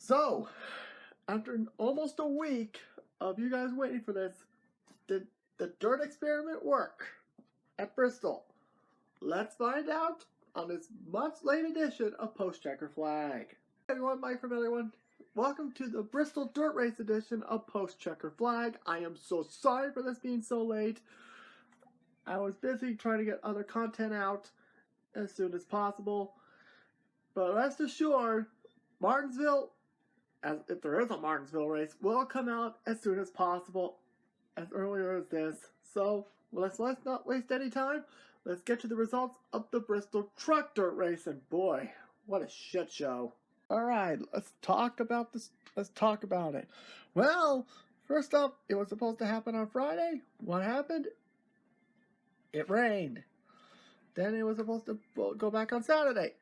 So, after almost a week of you guys waiting for this, did the dirt experiment work at Bristol? Let's find out on this much late edition of Post Checker Flag. Hey everyone, Mike from everyone. Welcome to the Bristol Dirt Race edition of Post Checker Flag. I am so sorry for this being so late. I was busy trying to get other content out as soon as possible. But rest assured, Martinsville, as if there is a Martinsville race, will come out as soon as possible, as earlier as this. So let's not waste any time. Let's get to the results of the Bristol Truck Dirt Race, and boy, what a shit show. Alright, let's talk about this. Let's talk about it. Well, first up, it was supposed to happen on Friday. What happened? It rained. Then it was supposed to go back on Saturday.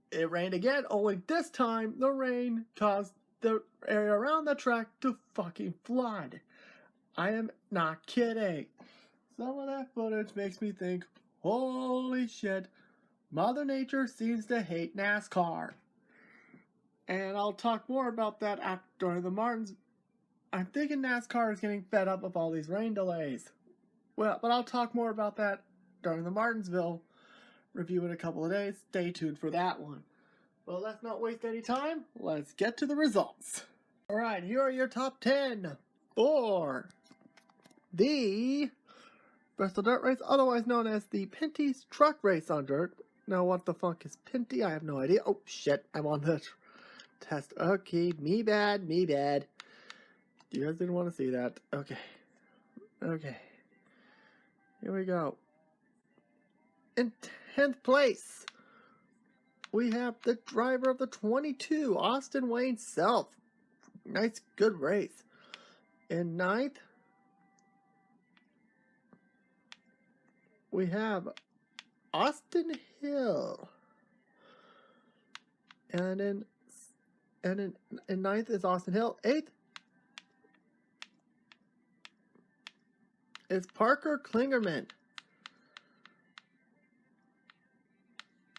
It rained again, only this time the rain caused the area around the track to fucking flood. I am not kidding. Some of that footage makes me think, holy shit, Mother Nature seems to hate NASCAR. And I'll talk more about that during the Martins. I'm thinking NASCAR is getting fed up of all these rain delays. Well, but I'll talk more about that during the Martinsville review in a couple of days. Stay tuned for that one. Well, let's not waste any time. Let's get to the results. Alright, here are your top 10 for the Bristol Dirt Race, otherwise known as the Pinty's Truck Race on Dirt. Now, what the fuck is Pinty? I have no idea. Oh, shit, I'm on the test. Okay, me bad. You guys didn't want to see that. Okay. Here we go. In 10th place, we have the driver of the 22, Austin Wayne Self. Nice, good race. In 9th, we have Austin Hill. And in 9th is Austin Hill. 8th is Parker Klingerman.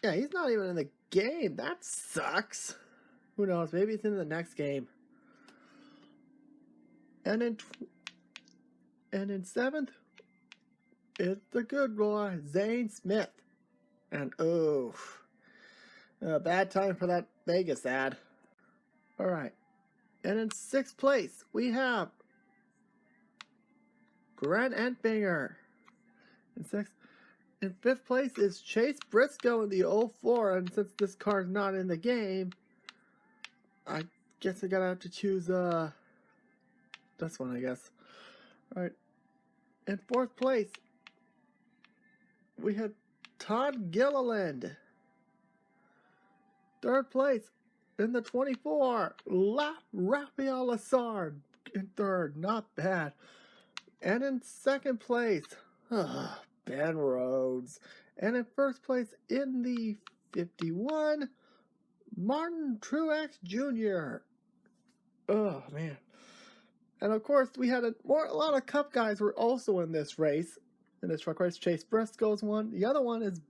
Yeah, he's not even in the game. That sucks. Who knows? Maybe it's in the next game. And in 7th, it's the good boy, Zane Smith. And bad time for that Vegas ad. Alright. And in 6th place, we have Grant Entbinger. In 5th place is Chase Briscoe in the 04, and since this car's not in the game, I guess I gotta have to choose this one, I guess. Alright. In 4th place, we have Todd Gilliland. 3rd place, in the 24, Raphael Lassard in 3rd. Not bad. And in 2nd place, Ben Rhodes. And in 1st place in the 51, Martin Truex Jr. Oh, man. And of course, we had a lot of Cup guys were also in this race, in this truck race. Chase Briscoe's one. The other one is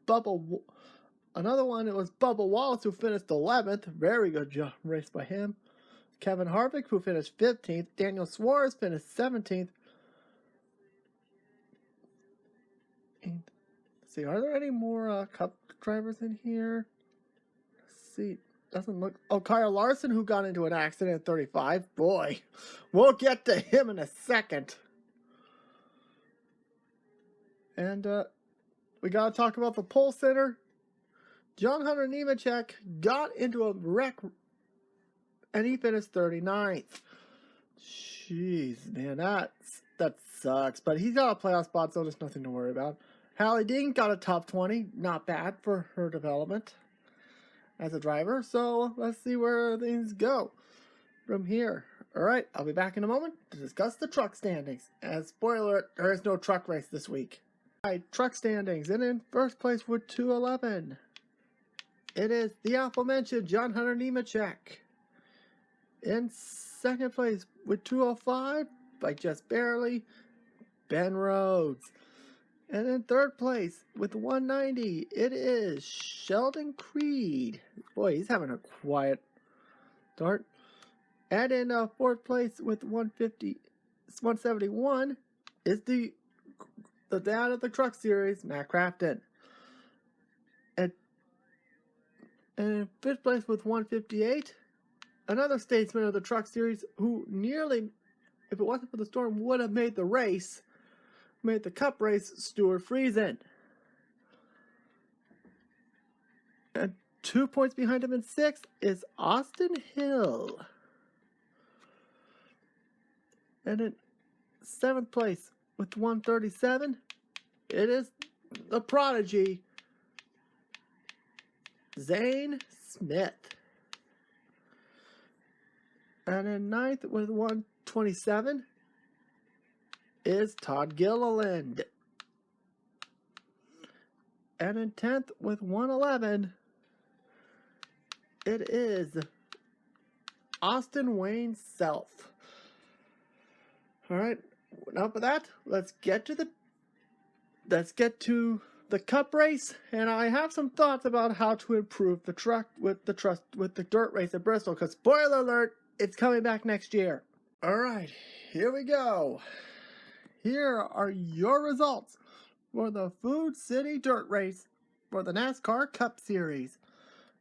another one, it was Bubba Wallace, who finished 11th. Very good job race by him. Kevin Harvick, who finished 15th. Daniel Suarez finished 17th. And, let's see, are there any more Cup drivers in here? Let's see. Doesn't look. Oh, Kyle Larson, who got into an accident at 35. Boy, we'll get to him in a second. And we got to talk about the pole sitter. John Hunter Nemechek got into a wreck, and he finished 39th. Jeez, man, that sucks. But he's got a playoff spot, so there's nothing to worry about. Hallie Dean got a top 20. Not bad for her development as a driver. So let's see where things go from here. Alright, I'll be back in a moment to discuss the truck standings. As spoiler alert, there is no truck race this week. Alright, truck standings. And in 1st place with 211, it is the aforementioned John Hunter Nemechek. In 2nd place with 205, by just barely, Ben Rhodes. And in 3rd place with 190, it is Sheldon Creed. Boy, he's having a quiet start. And in fourth place with 171 is the dad of the Truck Series, Matt Crafton. And in fifth place with 158, another statesman of the Truck Series who nearly, if it wasn't for the storm, would have made the Cup race, Stuart Friesen. And 2 points behind him in sixth is Austin Hill. And in seventh place with 137, it is the prodigy, Zane Smith. And in ninth with 127 is Todd Gilliland. And in 10th with 111, it is Austin Wayne Self. All right, enough of that. Let's get to the Cup race, and I have some thoughts about how to improve the truck with the dirt race at Bristol. Because spoiler alert, it's coming back next year. All right, here we go. Here are your results for the Food City Dirt Race for the NASCAR Cup Series.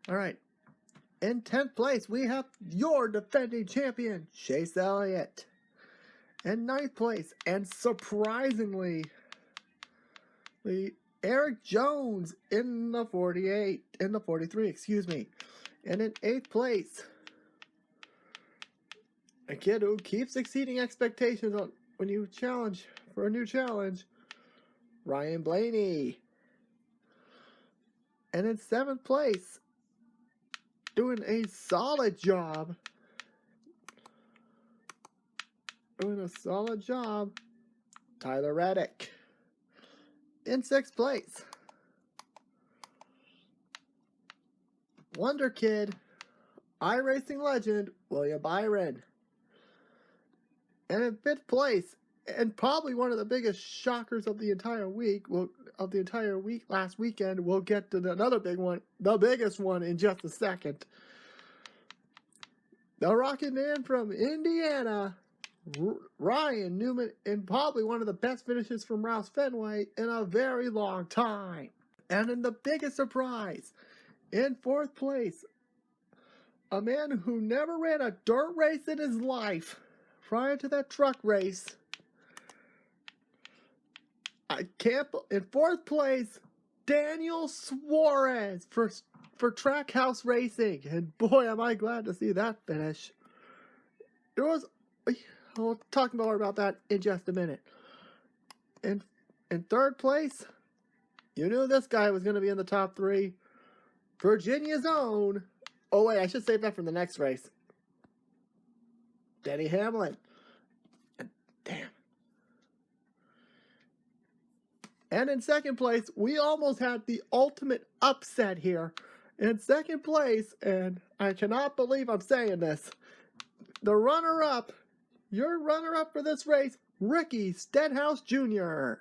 All right, in 10th place we have your defending champion, Chase Elliott. In 9th place, and surprisingly, Eric Jones in the 43, excuse me. And in 8th place, a kid who keeps exceeding expectations when you challenge for a new challenge, Ryan Blaney. And in 7th place, doing a solid job, Tyler Reddick. In 6th place, Wonder Kid, iRacing legend, William Byron. And in 5th place, and probably one of the biggest shockers of the entire week, last weekend, we'll get to another big one, the biggest one, in just a second. The Rocket Man from Indiana, Ryan Newman, and probably one of the best finishes from Rouse Fenway in a very long time. And in the biggest surprise, in 4th place, a man who never ran a dirt race in his life prior to that truck race. In 4th place, Daniel Suarez for Trackhouse Racing. And boy, am I glad to see that finish. We'll talk more about that in just a minute. In 3rd place, you knew this guy was going to be in the top 3. Virginia's own. Oh wait, I should save that for the next race. Denny Hamlin. Damn. And in 2nd place, we almost had the ultimate upset here. In 2nd place, and I cannot believe I'm saying this, your runner-up for this race, Ricky Stenhouse Jr.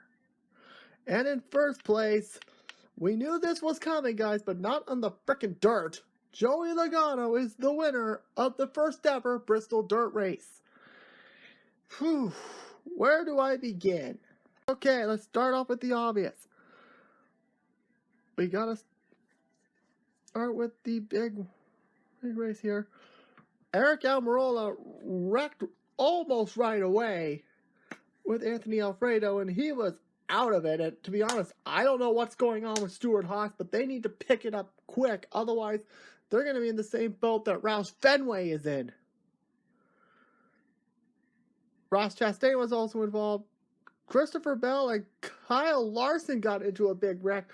And in 1st place, we knew this was coming, guys, but not on the frickin' dirt. Joey Logano is the winner of the first ever Bristol Dirt Race. Whew, where do I begin? Okay, let's start off with the obvious. We gotta start with the big race here. Eric Almirola wrecked almost right away with Anthony Alfredo, and he was out of it. And to be honest, I don't know what's going on with Stuart Haas, but they need to pick it up quick. Otherwise, they're going to be in the same boat that Rouse Fenway is in. Ross Chastain was also involved. Christopher Bell and Kyle Larson got into a big wreck,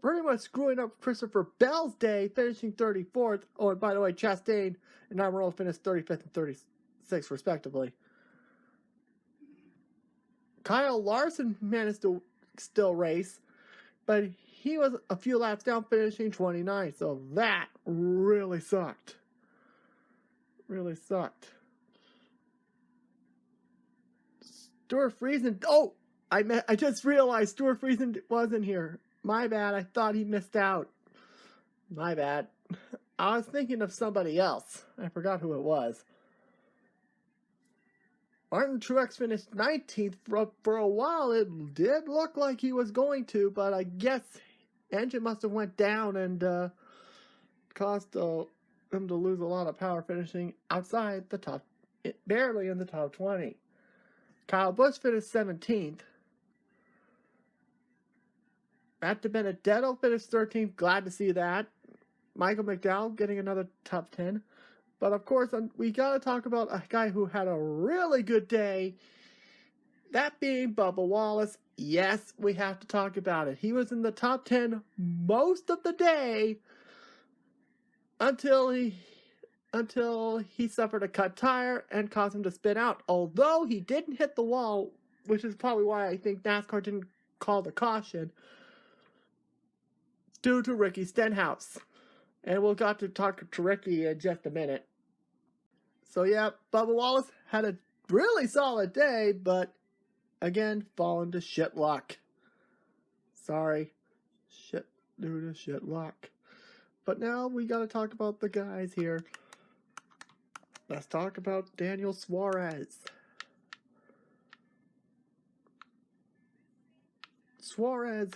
pretty much screwing up Christopher Bell's day, finishing 34th. Oh, and by the way, Chastain and Almirola finished 35th and 36th, respectively. Kyle Larson managed to still race, but he was a few laps down, finishing 29th, so that really sucked. Really sucked. Stuart Friesen. Oh, I just realized Stuart Friesen wasn't here. My bad. I thought he missed out. My bad. I was thinking of somebody else. I forgot who it was. Martin Truex finished 19th for a while. It did look like he was going to, but I guess engine must have went down and caused him to lose a lot of power, finishing outside the top, barely in the top 20. Kyle Busch finished 17th. Matt DiBenedetto finished 13th. Glad to see that. Michael McDowell getting another top 10. But of course, we got to talk about a guy who had a really good day. That being Bubba Wallace. Yes, we have to talk about it. He was in the top 10 most of the day until he suffered a cut tire and caused him to spin out. Although he didn't hit the wall, which is probably why I think NASCAR didn't call the caution, due to Ricky Stenhouse. And we'll got to talk to Ricky in just a minute. So yeah, Bubba Wallace had a really solid day, but again, fallen to shit luck. Sorry. Due to shit luck. But now we gotta talk about the guys here. Let's talk about Daniel Suarez. Suarez,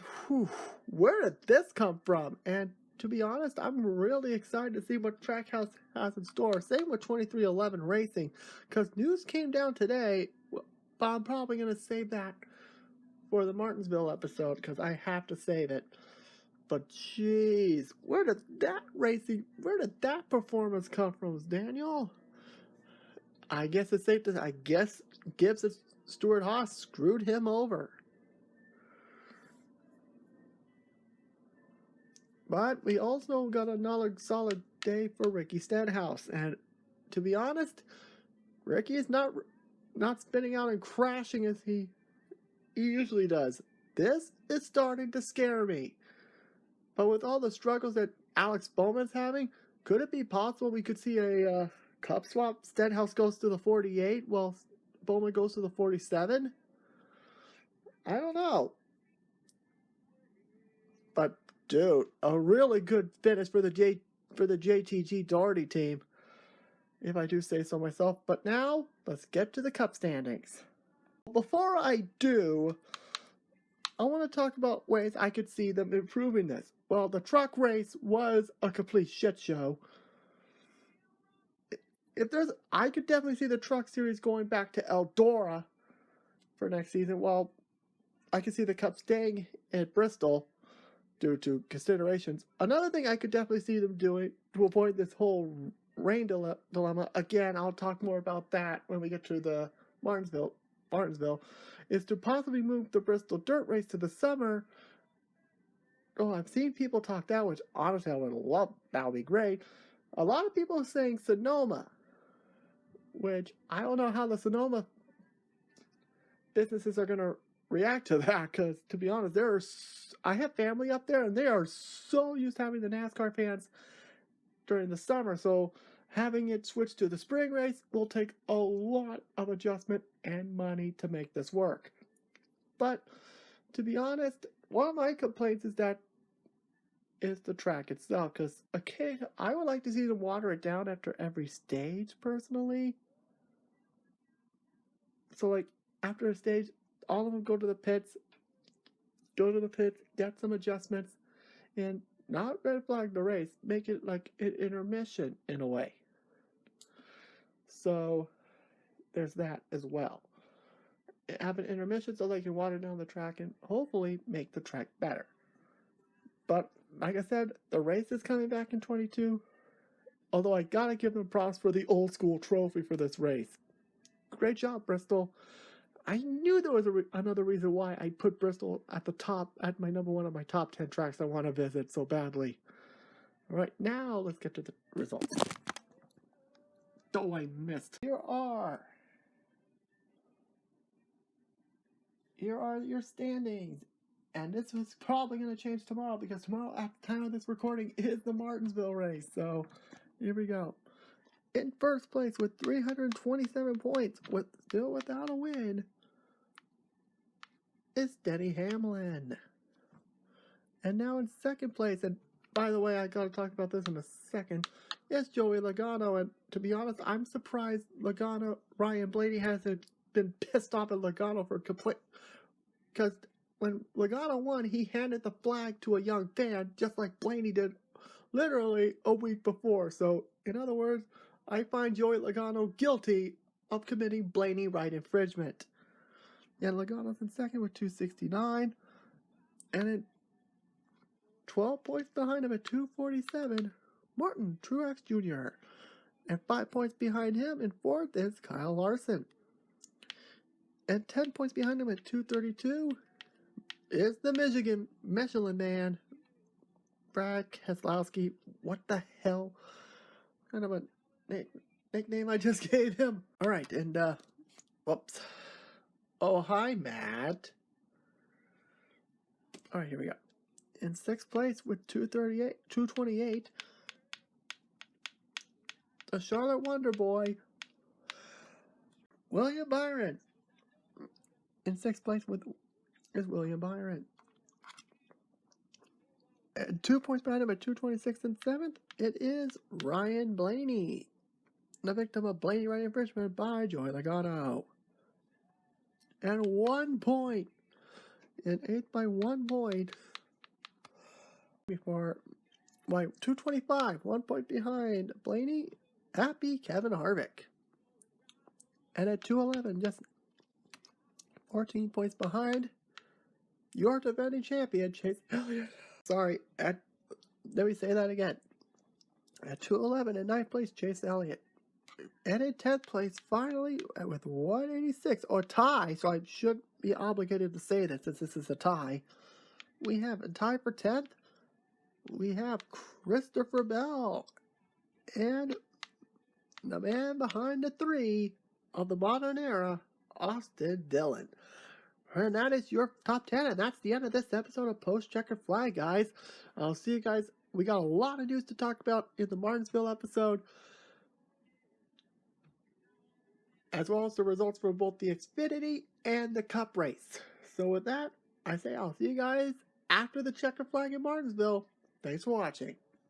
where did this come from? And to be honest, I'm really excited to see what Trackhouse has in store. Same with 2311 Racing, because news came down today, but I'm probably going to save that for the Martinsville episode, because I have to save it. But jeez, where did that performance come from, Daniel? I guess it's safe to say, I guess Gibbs and Stewart-Haas screwed him over. But we also got another solid day for Ricky Stenhouse. And to be honest, Ricky is not spinning out and crashing as he usually does. This is starting to scare me. But with all the struggles that Alex Bowman's having, could it be possible we could see a cup swap? Stenhouse goes to the 48 while Bowman goes to the 47? I don't know. But dude, a really good finish for the JTG Doherty team, if I do say so myself. But now, let's get to the Cup standings. Before I do, I want to talk about ways I could see them improving this. Well, the truck race was a complete shit show. I could definitely see the truck series going back to Eldora for next season. Well, I could see the Cup staying at Bristol due to considerations. Another thing I could definitely see them doing to avoid this whole rain dilemma, again, I'll talk more about that when we get to the Martinsville, is to possibly move the Bristol dirt race to the summer. Oh, I've seen people talk that, which honestly I would love. That would be great. A lot of people are saying Sonoma, which I don't know how the Sonoma businesses are going to react to that, because to be honest, I have family up there and they are so used to having the NASCAR fans during the summer, so having it switch to the spring race will take a lot of adjustment and money to make this work. But to be honest, one of my complaints is the track itself, because I would like to see them water it down after every stage personally. So like after a stage, all of them go to the pits, get some adjustments, and not red flag the race, make it like an intermission in a way. So there's that as well. Have an intermission so they can water down the track and hopefully make the track better. But like I said, the race is coming back in 22. Although I gotta give them props for the old school trophy for this race. Great job, Bristol. I knew there was another reason why I put Bristol at the top, at my number one of my top 10 tracks I want to visit so badly. All right, now let's get to the results. Oh, I missed. Here are your standings. And this was probably going to change tomorrow, because tomorrow, at the time of this recording, is the Martinsville race. So, here we go. In first place with 327 points, still without a win, is Denny Hamlin. And now in second place, and by the way, I gotta talk about this in a second. Yes, Joey Logano, and to be honest, I'm surprised Ryan Blaney hasn't been pissed off at Logano for complete. Because when Logano won, he handed the flag to a young fan, just like Blaney did literally a week before. So, in other words, I find Joey Logano guilty of committing Blaney right infringement. And Logano's in second with 269. And in 12 points behind him at 247, Martin Truex Jr. And 5 points behind him in fourth is Kyle Larson. And 10 points behind him at 232 is the Michelin Man, Brad Keselowski. What the hell kind of a nickname I just gave him? All right, and whoops. Oh, hi, Matt. All right, here we go. In sixth place with 228, the Charlotte Wonder Boy, William Byron. In sixth place is William Byron. And 2 points behind him at 226 and seventh, it is Ryan Blaney, the victim of Blaney right infringement by Joey Logano. And 1 point. In eighth by 1 point. Before 225, 1 point behind Blaney, happy Kevin Harvick. And at 211, just 14 points behind your defending champion, Chase Elliott. Sorry, let me say that again. At 211 in ninth place, Chase Elliott. And in 10th place, finally, with 186, or tie, so I should be obligated to say this since this is a tie. We have a tie for 10th. We have Christopher Bell. And the man behind the 3 of the modern era, Austin Dillon. And that is your top 10, and that's the end of this episode of Post Checkered Flag, guys. I'll see you guys. We got a lot of news to talk about in the Martinsville episode, as well as the results for both the Xfinity and the Cup race. So with that, I say I'll see you guys after the Checkered Flag in Martinsville. Thanks for watching.